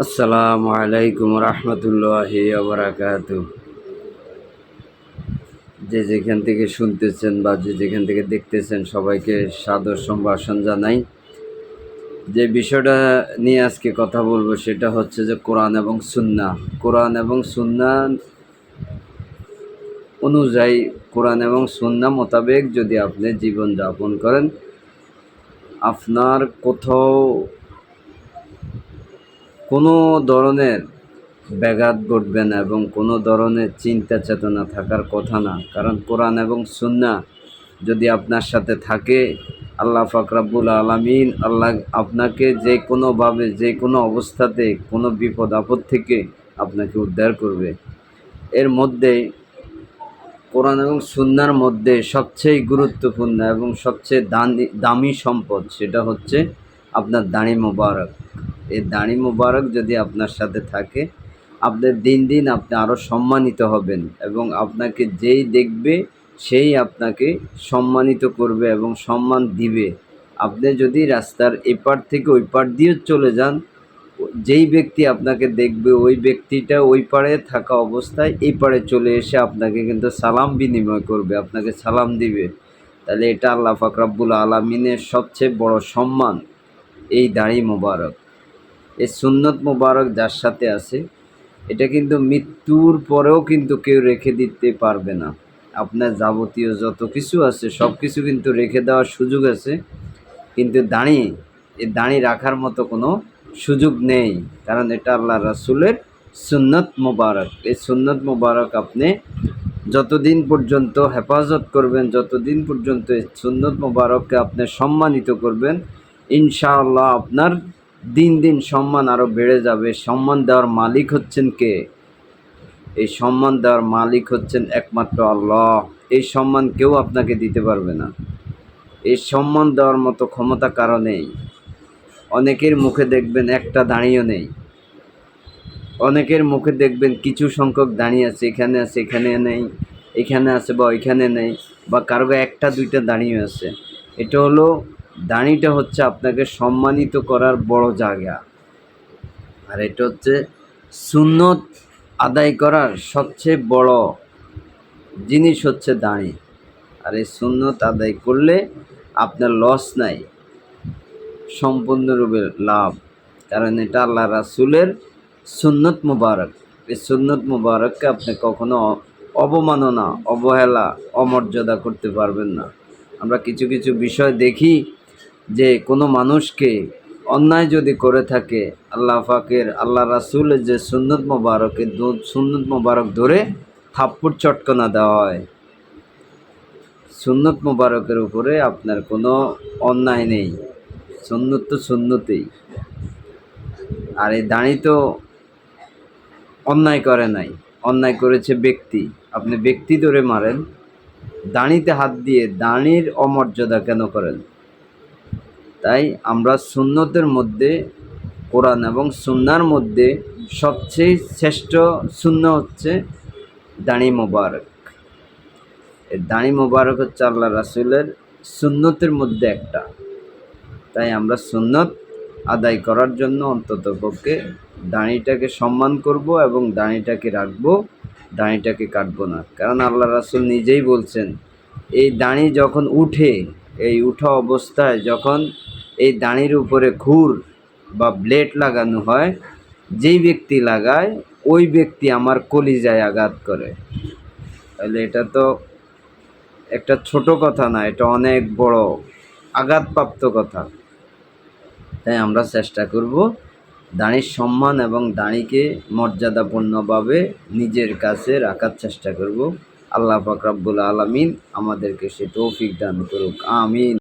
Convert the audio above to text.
আসসালামু আলাইকুম রহমতুল্লাহি ওয়া যে যেখান থেকে শুনতেছেন বা যে যেখান থেকে দেখতেছেন সবাইকে সাদর সম্ভাষণ জানাই। যে বিষয়টা নিয়ে আজকে কথা বলবো সেটা হচ্ছে যে কোরআন এবং সুন্নাহ অনুযায়ী, কোরআন এবং সুন্নাহ মোতাবেক যদি আপনি জীবন যাপন করেন, আপনার কোথাও কোনো ধরনের ব্যাঘাত ঘটবে না এবং কোনো ধরনের চিন্তা চেতনা থাকার কথা না। কারণ কোরআন এবং সুন্নাহ যদি আপনার সাথে থাকে, আল্লাহ পাক রব্বুল আলামিন আপনাকে যে কোনোভাবে যে কোনো অবস্থাতে কোনো বিপদ আপদ থেকে আপনাকে উদ্ধার করবে। এর মধ্যে কোরআন এবং সুন্নাহর মধ্যে সবচেয়ে গুরুত্বপূর্ণ এবং সবচেয়ে দামি সম্পদ সেটা হচ্ছে আপনার দাড়ি মোবারক। এই দাড়ি মোবারক যদি আপনার সাথে থাকে, আপনার দিন দিন আপনি আরও সম্মানিত হবেন এবং আপনাকে যেই দেখবে সেই আপনাকে সম্মানিত করবে এবং সম্মান দিবে। আপনি যদি রাস্তার এপার থেকে ওই পার দিয়ে চলে যান, যেই ব্যক্তি আপনাকে দেখবে ওই ব্যক্তিটা ওই পারে থাকা অবস্থায় এই পারে চলে এসে আপনাকে কিন্তু সালাম বিনিময় করবে, আপনাকে সালাম দিবে। তাহলে এটা আল্লাহ পাক রব্বুল আলামিনের সবচেয়ে বড় সম্মান, এই দাড়ি মোবারক। এই সুন্নত মোবারক যার সাথে আছে, এটা কিন্তু মৃত্যুর পরেও কিন্তু কেউ রেখে দিতে পারবে না। আপনার যাবতীয় যত কিছু আছে সব কিছু কিন্তু রেখে দেওয়ার সুযোগ আছে, কিন্তু এই দাড়ি রাখার মতো কোনো সুযোগ নেই। কারণ এটা আল্লাহ রাসূলের সুন্নত মোবারক। এই সুন্নত মোবারক আপনি যতদিন পর্যন্ত হেফাজত করবেন, যতদিন পর্যন্ত এই সুন্নত মোবারককে আপনি সম্মানিত করবেন, ইনশাআল্লাহ আপনার দিন দিন সম্মান আরও বেড়ে যাবে। সম্মান দেওয়ার মালিক হচ্ছেন কে? এই সম্মান দেওয়ার মালিক হচ্ছেন একমাত্র আল্লাহ। এই সম্মান কেউ আপনাকে দিতে পারবে না। এই সম্মান দেওয়ার মতো ক্ষমতা কারো নেই। অনেকের মুখে দেখবেন একটা দাঁড়িয়েও নেই, অনেকের মুখে দেখবেন কিছু সংখ্যক দাঁড়িয়ে আছে, এখানে আছে এখানে নেই, এখানে আছে বা ওইখানে নেই, বা কারো একটা দুইটা দাঁড়িয়ে আছে। এটা হলো, দাঁড়িটা হচ্ছে আপনাকে সম্মানিত করার বড় জায়গা, আর এটা হচ্ছে সুন্নত আদায় করার সবচেয়ে বড় জিনিস হচ্ছে দাঁড়ি। আর এই সুন্নত আদায় করলে আপনার লস নাই, সম্পূর্ণরূপে লাভ। কারণ এটা আল্লাহ রাসূলের সুন্নত মুবারক। এই সুন্নত মুবারককে আপনি কখনো অবমাননা, অবহেলা, অমর্যাদা করতে পারবেন না। আমরা কিছু কিছু বিষয় দেখি যে কোনো মানুষকে অন্যায় যদি করে থাকে, আল্লাহ রাসূলের যে সুন্নত মুবারক ধরে থাপ্পড় চটকনা দেওয়া হয়। সুন্নত মুবারকের উপরে আপনার কোনো অন্যায় নেই, সুন্নত তো সুন্নতেই। আর এই দাঁড়ি তো অন্যায় করে নাই, অন্যায় করেছে ব্যক্তি। আপনি ব্যক্তি ধরে মারেন, দাঁড়িতে হাত দিয়ে দাঁড়ির অমর্যাদা কেন করেন? তাই আমরা সুন্নতের মধ্যে, কোরআন এবং সুন্নাহর মধ্যে সবচেয়ে শ্রেষ্ঠ সুন্নাহ হচ্ছে দাড়ি মোবারক। এই দাড়ি মোবারক হচ্ছে আল্লাহ রাসূলের সুন্নতের মধ্যে একটা। তাই আমরা সুন্নত আদায় করার জন্য অন্ততপক্ষে দাড়িটাকে সম্মান করব এবং দাড়িটাকে রাখবো, দাড়িটাকে কাটবো না। কারণ আল্লাহ রাসূল নিজেই বলছেন, এই দাড়ি যখন উঠে, এই উঠা অবস্থায় যখন এই দাড়ির উপরে খুর বা ব্লেড লাগানো হয়, যেই ব্যক্তি লাগায় ওই ব্যক্তি আমার কলিজায় আঘাত করে। তাহলে এটা তো একটা ছোট কথা না, এটা অনেক বড় আঘাতপ্রাপ্ত কথা। তাই আমরা চেষ্টা করব দাড়ির সম্মান এবং দাড়িকে মর্যাদাপূর্ণভাবে নিজের কাছে রাখার চেষ্টা করব। আল্লাহ পাক রব্বুল আলামিন আমাদেরকে সে তৌফিক দান করুক, আমিন।